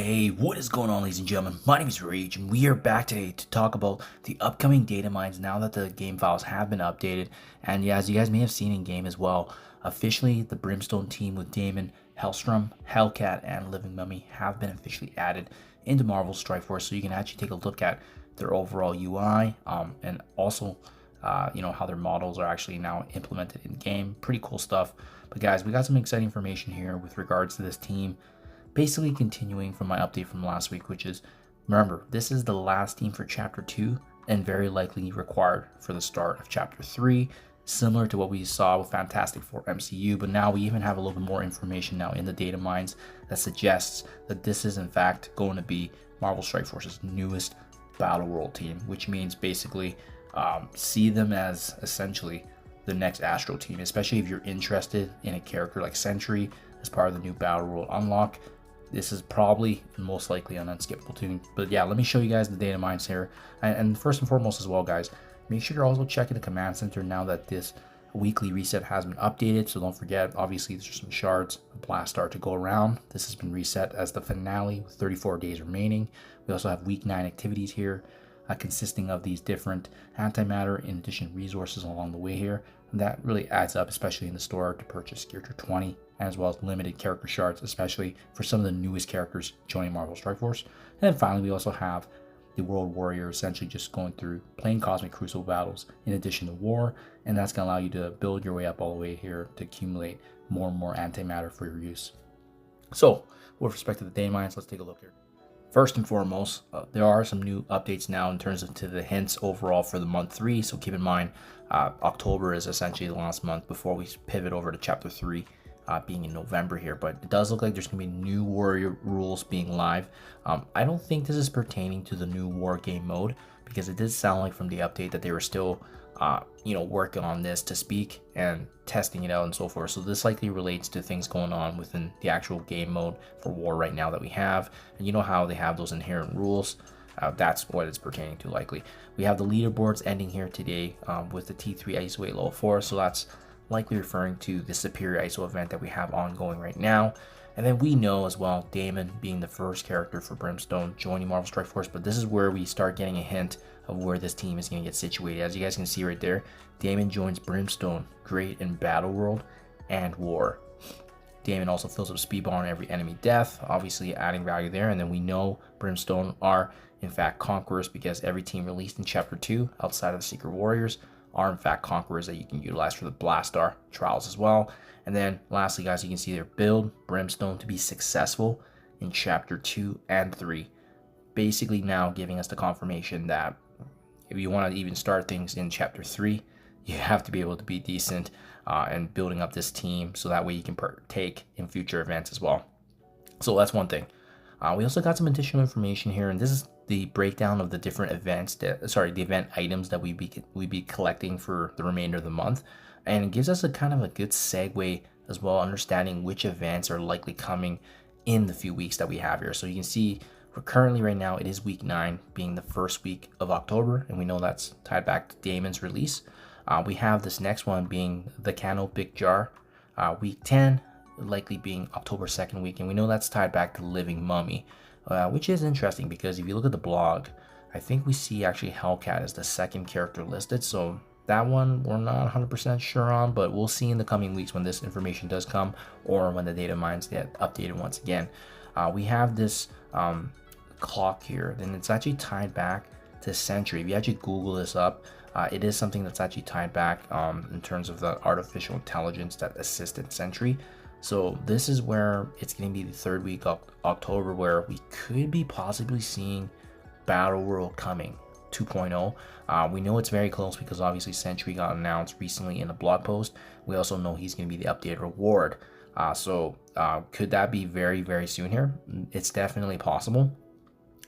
Hey, what is going on, ladies and gentlemen? My name is Rayge, and we are back today to talk about the upcoming data mines now that the game files have been updated. And yeah, as you guys may have seen in game as well, officially the Brimstone team with Damon, Hellstrom, Hellcat, and Living Mummy have been officially added into Marvel Strike Force, so you can actually take a look at their overall UI and also how their models are actually now implemented in game. Pretty cool stuff. But guys, we got some exciting information here with regards to this team. Basically continuing from my update from last week, which is, remember, this is the last team for Chapter 2 and very likely required for the start of Chapter 3, similar to what we saw with Fantastic Four MCU, but now we even have a little bit more information now in the data mines that suggests that this is in fact going to be Marvel Strike Force's newest Battle World team, which means basically see them as essentially the next Astro team, especially if you're interested in a character like SENTRY as part of the new Battle World unlock. This is probably most likely an unskippable tune. But yeah, let me show you guys the data mines here. And first and foremost as well, guys, make sure you're also checking the command center now that this weekly reset has been updated. So don't forget, obviously there's some shards, a blast star to go around. This has been reset as the finale with 34 days remaining. We also have week 9 activities here, consisting of these different antimatter in addition resources along the way here. And that really adds up, especially in the store, to purchase Gear 20, as well as limited character shards, especially for some of the newest characters joining Marvel Strike Force. And then finally, we also have the World Warrior essentially just going through playing Cosmic Crucible battles in addition to War, and that's going to allow you to build your way up all the way here to accumulate more and more antimatter for your use. So, with respect to the data mines, let's take a look here. First and foremost, there are some new updates now in terms of to the hints overall for the month 3. So keep in mind, October is essentially the last month before we pivot over to Chapter 3, being in November here. But it does look like there's going to be new warrior rules being live. I don't think this is pertaining to the new war game mode, because it did sound like from the update that they were still working on this to speak and testing it out and so forth. So this likely relates to things going on within the actual game mode for war right now that we have. And you know how they have those inherent rules. That's what it's pertaining to likely. We have the leaderboards ending here today with the T3 ISO 8 level 4. So that's likely referring to the Superior ISO event that we have ongoing right now. And then we know as well, Damon being the first character for Brimstone joining Marvel Strike Force, but this is where we start getting a hint of where this team is going to get situated. As you guys can see right there, Damon joins Brimstone, great in Battle World and War. Damon also fills up speed bar on every enemy death, obviously adding value there. And then we know Brimstone are in fact conquerors, because every team released in Chapter 2 outside of the Secret Warriors are in fact conquerors that you can utilize for the Blast Star trials as well. And then lastly, guys, you can see their build Brimstone to be successful in Chapter 2 and 3. Basically now giving us the confirmation that if you want to even start things in Chapter 3, you have to be able to be decent and building up this team, so that way you can partake in future events as well. So that's one thing. We also got some additional information here, and this is the breakdown of the different events the event items that we be collecting for the remainder of the month. And it gives us a kind of a good segue as well, understanding which events are likely coming in the few weeks that we have here. So you can see we're currently right now, it is week 9 being the first week of October, and we know that's tied back to Damon's release. We have this next one being the Cano Big Jar, week 10 likely being October 2nd week, and we know that's tied back to Living Mummy, which is interesting because if you look at the blog, I think we see actually Hellcat as the second character listed. So that one we're not 100% sure on, but we'll see in the coming weeks when this information does come, or when the data mines get updated once again. We have this clock here, and it's actually tied back to SENTRY. If you actually Google this up, it is something that's actually tied back in terms of the artificial intelligence that assisted SENTRY. So this is where it's going to be the 3rd week of October, where we could be possibly seeing Battle World coming 2.0. We know it's very close because obviously SENTRY got announced recently in a blog post. We also know he's going to be the updated reward. So could that be very, very soon here? It's definitely possible.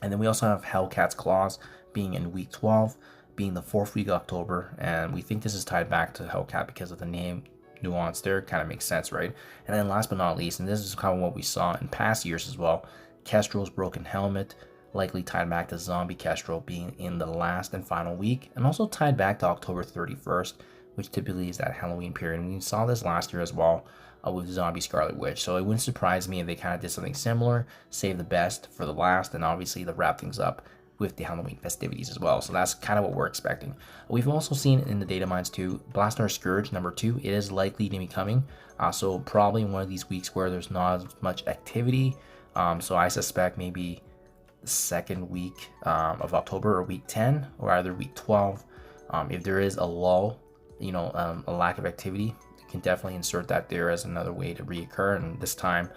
And then we also have Hellcat's Claws being in week 12, being the 4th week of October. And we think this is tied back to Hellcat because of the name nuance there. Kind of makes sense, right? And then last but not least, and this is kind of what we saw in past years as well, Kestrel's Broken Helmet, likely tied back to Zombie Kestrel being in the last and final week, and also tied back to October 31st, which typically is that Halloween period. And we saw this last year as well with Zombie Scarlet Witch. So it wouldn't surprise me if they kind of did something similar, save the best for the last, and obviously to wrap things up with the Halloween festivities as well. So that's kind of what we're expecting. We've also seen in the data mines too, Blastar Scourge number 2, it is likely to be coming. So probably one of these weeks where there's not as much activity. So I suspect maybe the second week of October or week 10 or either week 12. If there is a lull, a lack of activity, you can definitely insert that there as another way to reoccur. And this time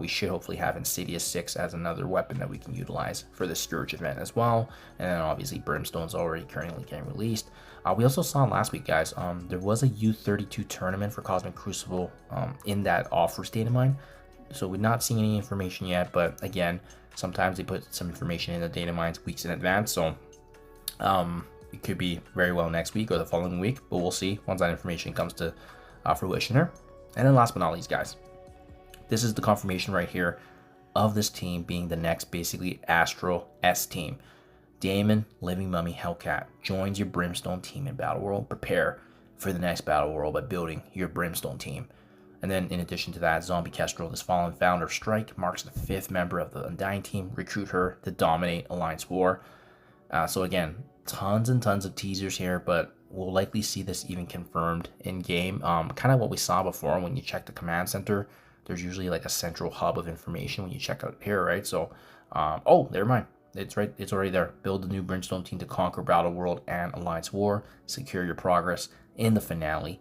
we should hopefully have Insidious 6 as another weapon that we can utilize for the Scourge event as well. And then obviously Brimstone's already currently getting released. We also saw last week, guys, there was a U32 tournament for Cosmic Crucible in that offers data mine. So we're not seeing any information yet, but again, sometimes they put some information in the data mines weeks in advance. So it could be very well next week or the following week, but we'll see once that information comes to fruition here. And then last but not least, guys, this is the confirmation right here of this team being the next basically Astro S team. Damon, Living Mummy, Hellcat joins your Brimstone team in Battle World. Prepare for the next Battle World by building your Brimstone team. And then in addition to that, Zombie Kestrel, this fallen founder of Strike, marks the 5th member of the Undying team. Recruit her to dominate Alliance War. So again, tons and tons of teasers here, but we'll likely see this even confirmed in game. Kind of what we saw before when you check the command center. There's usually like a central hub of information when you check out here, right? So, oh, never mind. It's right. It's already there. Build the new Brimstone team to conquer Battle World and Alliance War. Secure your progress in the finale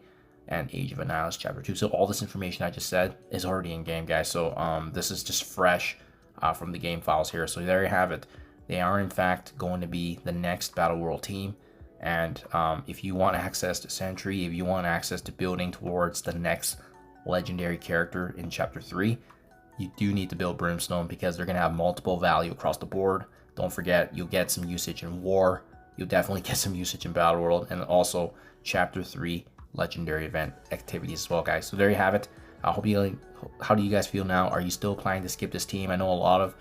and Age of Annihilus Chapter 2. So all this information I just said is already in game, guys. So this is just fresh from the game files here. So there you have it. They are in fact going to be the next Battle World team. And if you want access to SENTRY, if you want access to building towards the next legendary character in Chapter 3, you do need to build Brimstone because they're going to have multiple value across the board. Don't forget, you'll get some usage in War. You'll definitely get some usage in Battle World. And also Chapter 3 legendary event activities as well, guys. So there you have it. I hope you like. How do you guys feel now? Are you still planning to skip this team? I know a lot of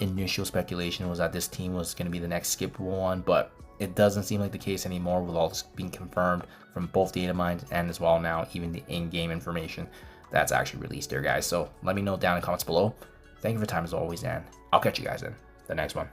initial speculation was that this team was going to be the next skippable one, but it doesn't seem like the case anymore with all this being confirmed from both data mines and as well now even the in-game information that's actually released there, guys. So let me know down in the comments below. Thank you for your time as always, and I'll catch you guys in the next one.